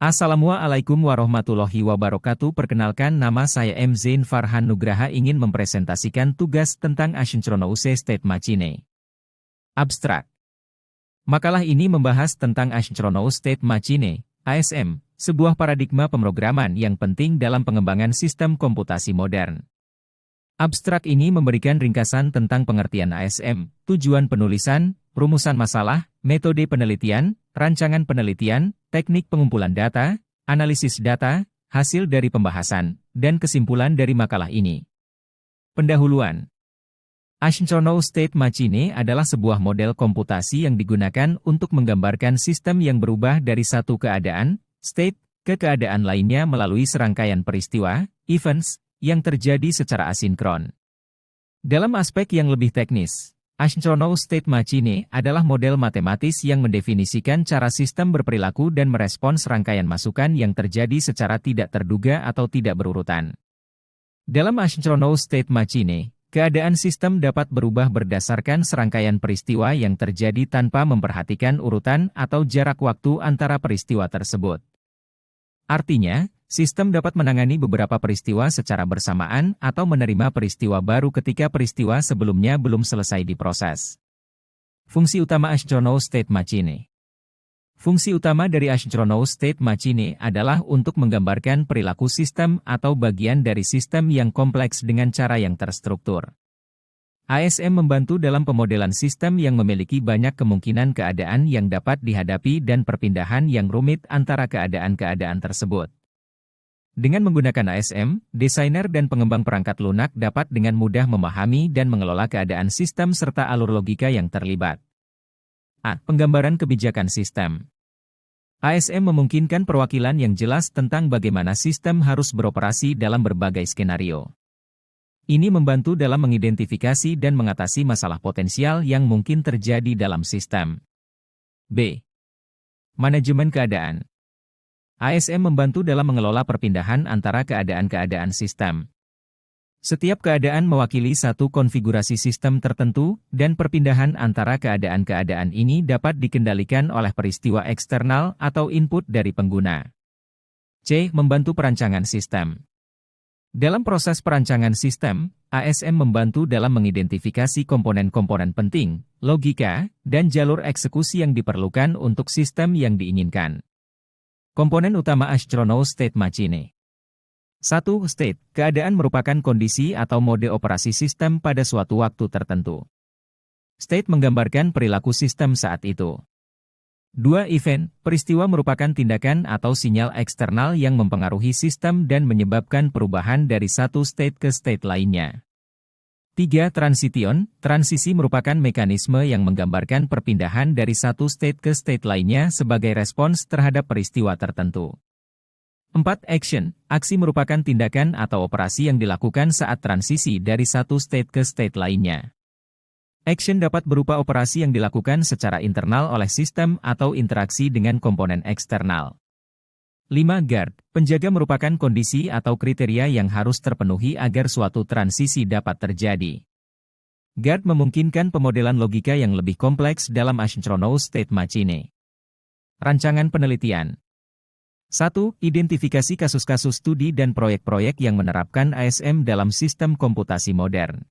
Assalamualaikum warahmatullahi wabarakatuh. Perkenalkan, nama saya M. Zain Farhan Nugraha, ingin mempresentasikan tugas tentang Asynchronous State Machine. Abstrak. Makalah ini membahas tentang Asynchronous State Machine, ASM, sebuah paradigma pemrograman yang penting dalam pengembangan sistem komputasi modern. Abstrak ini memberikan ringkasan tentang pengertian ASM, tujuan penulisan, rumusan masalah, metode penelitian, rancangan penelitian, teknik pengumpulan data, analisis data, hasil dari pembahasan, dan kesimpulan dari makalah ini. Pendahuluan. Asynchronous State Machine adalah sebuah model komputasi yang digunakan untuk menggambarkan sistem yang berubah dari satu keadaan, state, ke keadaan lainnya melalui serangkaian peristiwa, events, yang terjadi secara asinkron. Dalam aspek yang lebih teknis, Asynchronous State Machine adalah model matematis yang mendefinisikan cara sistem berperilaku dan merespons rangkaian masukan yang terjadi secara tidak terduga atau tidak berurutan. Dalam Asynchronous State Machine, keadaan sistem dapat berubah berdasarkan serangkaian peristiwa yang terjadi tanpa memperhatikan urutan atau jarak waktu antara peristiwa tersebut. Artinya, sistem dapat menangani beberapa peristiwa secara bersamaan atau menerima peristiwa baru ketika peristiwa sebelumnya belum selesai diproses. Fungsi utama Asynchronous State Machine. Fungsi utama dari Asynchronous State Machine adalah untuk menggambarkan perilaku sistem atau bagian dari sistem yang kompleks dengan cara yang terstruktur. ASM membantu dalam pemodelan sistem yang memiliki banyak kemungkinan keadaan yang dapat dihadapi dan perpindahan yang rumit antara keadaan-keadaan tersebut. Dengan menggunakan ASM, desainer dan pengembang perangkat lunak dapat dengan mudah memahami dan mengelola keadaan sistem serta alur logika yang terlibat. A. Penggambaran kebijakan sistem. ASM memungkinkan perwakilan yang jelas tentang bagaimana sistem harus beroperasi dalam berbagai skenario. Ini membantu dalam mengidentifikasi dan mengatasi masalah potensial yang mungkin terjadi dalam sistem. B. Manajemen keadaan. ASM membantu dalam mengelola perpindahan antara keadaan-keadaan sistem. Setiap keadaan mewakili satu konfigurasi sistem tertentu, dan perpindahan antara keadaan-keadaan ini dapat dikendalikan oleh peristiwa eksternal atau input dari pengguna. C. Membantu perancangan sistem. Dalam proses perancangan sistem, ASM membantu dalam mengidentifikasi komponen-komponen penting, logika, dan jalur eksekusi yang diperlukan untuk sistem yang diinginkan. Komponen utama Asynchronous State Machine. 1. State. Keadaan merupakan kondisi atau mode operasi sistem pada suatu waktu tertentu. State menggambarkan perilaku sistem saat itu. 2. Event. Peristiwa merupakan tindakan atau sinyal eksternal yang mempengaruhi sistem dan menyebabkan perubahan dari satu state ke state lainnya. 3. Transition. Transisi merupakan mekanisme yang menggambarkan perpindahan dari satu state ke state lainnya sebagai respons terhadap peristiwa tertentu. 4. Action. Aksi merupakan tindakan atau operasi yang dilakukan saat transisi dari satu state ke state lainnya. Action dapat berupa operasi yang dilakukan secara internal oleh sistem atau interaksi dengan komponen eksternal. 5. Guard. Penjaga merupakan kondisi atau kriteria yang harus terpenuhi agar suatu transisi dapat terjadi. Guard memungkinkan pemodelan logika yang lebih kompleks dalam Asynchronous State Machine. Rancangan penelitian. 1. Identifikasi kasus-kasus studi dan proyek-proyek yang menerapkan ASM dalam sistem komputasi modern.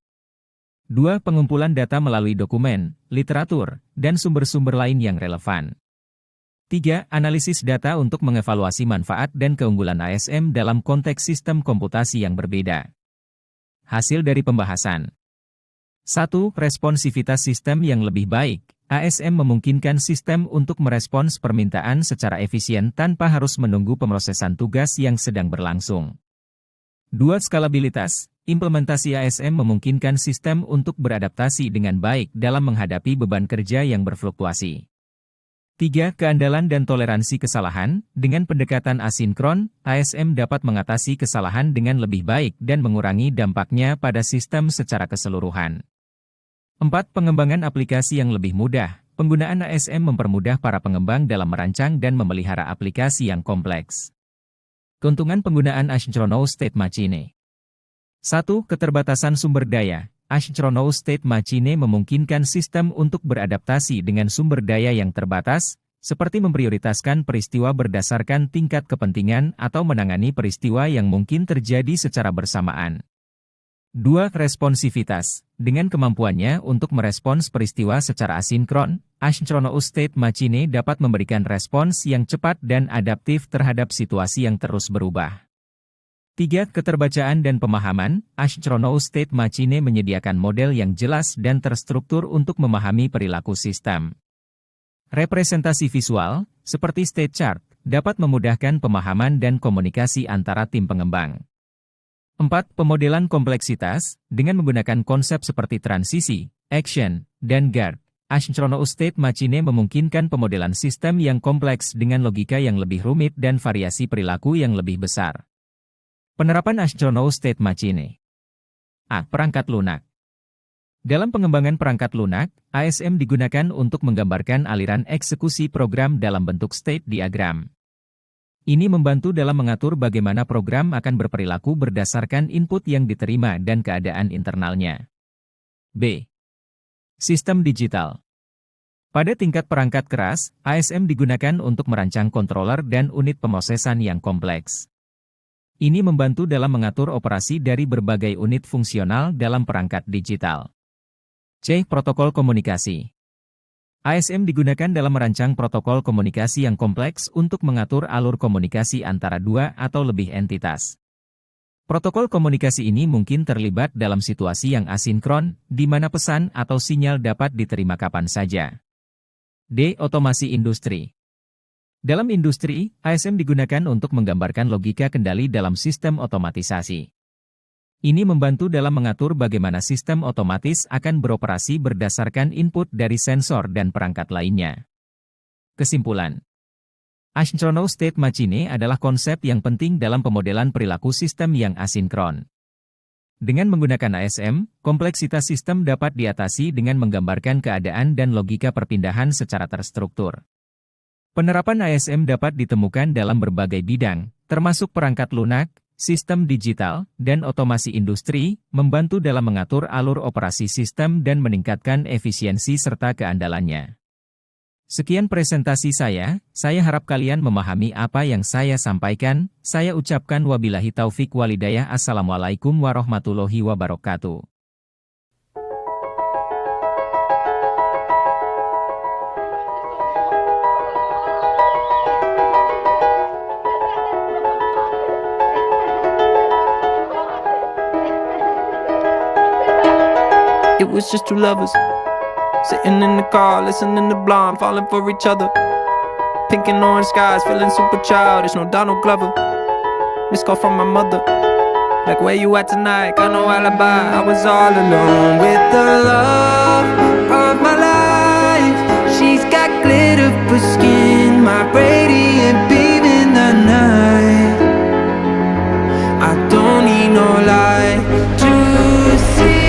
2. Pengumpulan data melalui dokumen, literatur, dan sumber-sumber lain yang relevan. 3. Analisis data untuk mengevaluasi manfaat dan keunggulan ASM dalam konteks sistem komputasi yang berbeda. Hasil dari pembahasan. 1. Responsivitas sistem yang lebih baik. ASM memungkinkan sistem untuk merespons permintaan secara efisien tanpa harus menunggu pemrosesan tugas yang sedang berlangsung. 2. Skalabilitas. Implementasi ASM memungkinkan sistem untuk beradaptasi dengan baik dalam menghadapi beban kerja yang berfluktuasi. 3. Keandalan dan toleransi kesalahan. Dengan pendekatan asinkron, ASM dapat mengatasi kesalahan dengan lebih baik dan mengurangi dampaknya pada sistem secara keseluruhan. 4. Pengembangan aplikasi yang lebih mudah. Penggunaan ASM mempermudah para pengembang dalam merancang dan memelihara aplikasi yang kompleks. Keuntungan penggunaan Asynchronous State Machine. 1. Keterbatasan sumber daya. Asynchronous State Machine memungkinkan sistem untuk beradaptasi dengan sumber daya yang terbatas, seperti memprioritaskan peristiwa berdasarkan tingkat kepentingan atau menangani peristiwa yang mungkin terjadi secara bersamaan. 2. Responsivitas. Dengan kemampuannya untuk merespons peristiwa secara asinkron, Asynchronous State Machine dapat memberikan respons yang cepat dan adaptif terhadap situasi yang terus berubah. 3. Keterbacaan dan pemahaman. Asynchronous State Machine menyediakan model yang jelas dan terstruktur untuk memahami perilaku sistem. Representasi visual, seperti state chart, dapat memudahkan pemahaman dan komunikasi antara tim pengembang. 4. Pemodelan kompleksitas. Dengan menggunakan konsep seperti transisi, action, dan guard, Asynchronous State Machine memungkinkan pemodelan sistem yang kompleks dengan logika yang lebih rumit dan variasi perilaku yang lebih besar. Penerapan Asynchronous State Machine. A. Perangkat lunak. Dalam pengembangan perangkat lunak, ASM digunakan untuk menggambarkan aliran eksekusi program dalam bentuk state diagram. Ini membantu dalam mengatur bagaimana program akan berperilaku berdasarkan input yang diterima dan keadaan internalnya. B. Sistem digital. Pada tingkat perangkat keras, ASM digunakan untuk merancang controller dan unit pemrosesan yang kompleks. Ini membantu dalam mengatur operasi dari berbagai unit fungsional dalam perangkat digital. C. Protokol komunikasi. ASM digunakan dalam merancang protokol komunikasi yang kompleks untuk mengatur alur komunikasi antara dua atau lebih entitas. Protokol komunikasi ini mungkin terlibat dalam situasi yang asinkron, di mana pesan atau sinyal dapat diterima kapan saja. D. Otomasi industri. Dalam industri, ASM digunakan untuk menggambarkan logika kendali dalam sistem otomatisasi. Ini membantu dalam mengatur bagaimana sistem otomatis akan beroperasi berdasarkan input dari sensor dan perangkat lainnya. Kesimpulan. Asynchronous State Machine adalah konsep yang penting dalam pemodelan perilaku sistem yang asinkron. Dengan menggunakan ASM, kompleksitas sistem dapat diatasi dengan menggambarkan keadaan dan logika perpindahan secara terstruktur. Penerapan ASM dapat ditemukan dalam berbagai bidang, termasuk perangkat lunak, sistem digital, dan otomasi industri, membantu dalam mengatur alur operasi sistem dan meningkatkan efisiensi serta keandalannya. Sekian presentasi saya harap kalian memahami apa yang saya sampaikan. Saya ucapkan wabillahi taufik walhidayah. Assalamualaikum warahmatullahi wabarakatuh. It was just two lovers, sitting in the car, listening to Blonde, falling for each other. Pink and orange skies, feeling super childish, no Donald Glover. Missed call from my mother, like where you at tonight, got no alibi. I was all alone with the love of my life. She's got glitter for skin, my radiant beam in the night. I don't need no light to see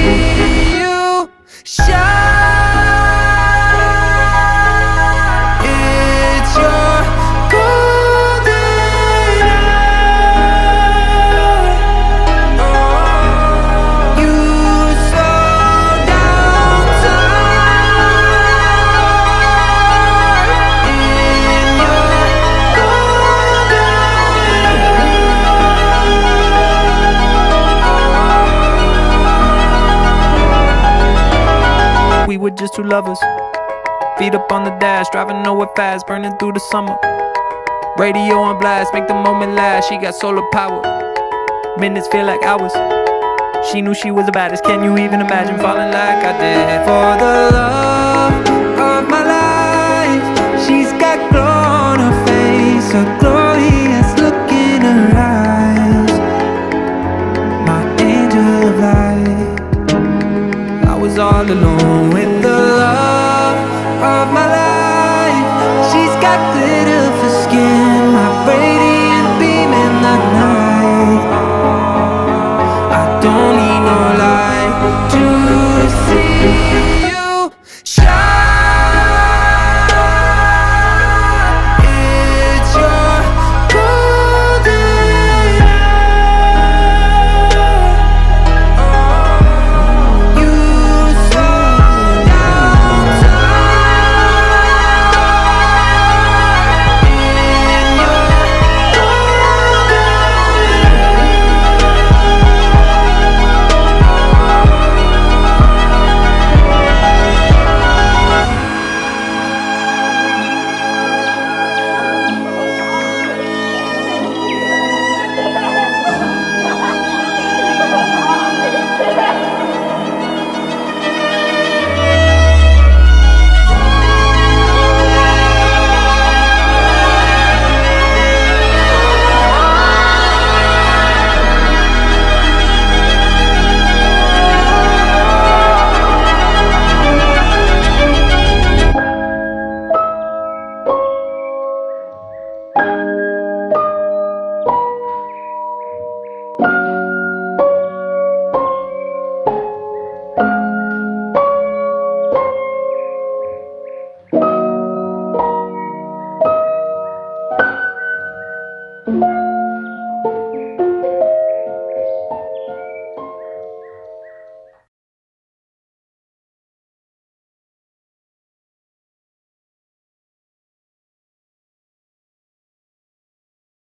shine. It's your golden hour. Oh, you slow down time in your golden. We were just two lovers, feet up on the dash, driving nowhere fast, burning through the summer. Radio on blast, make the moment last. She got solar power, minutes feel like hours. She knew she was the baddest. Can you even imagine falling like I did? For the love of my life, she's got glow on her face, a glorious look in her eyes. My angel of light. I was all alone with the love of my life. She's got glitter for skin, my radiant beam in the night. I don't need no light to see you shine. It's your golden hour. You slow down time you.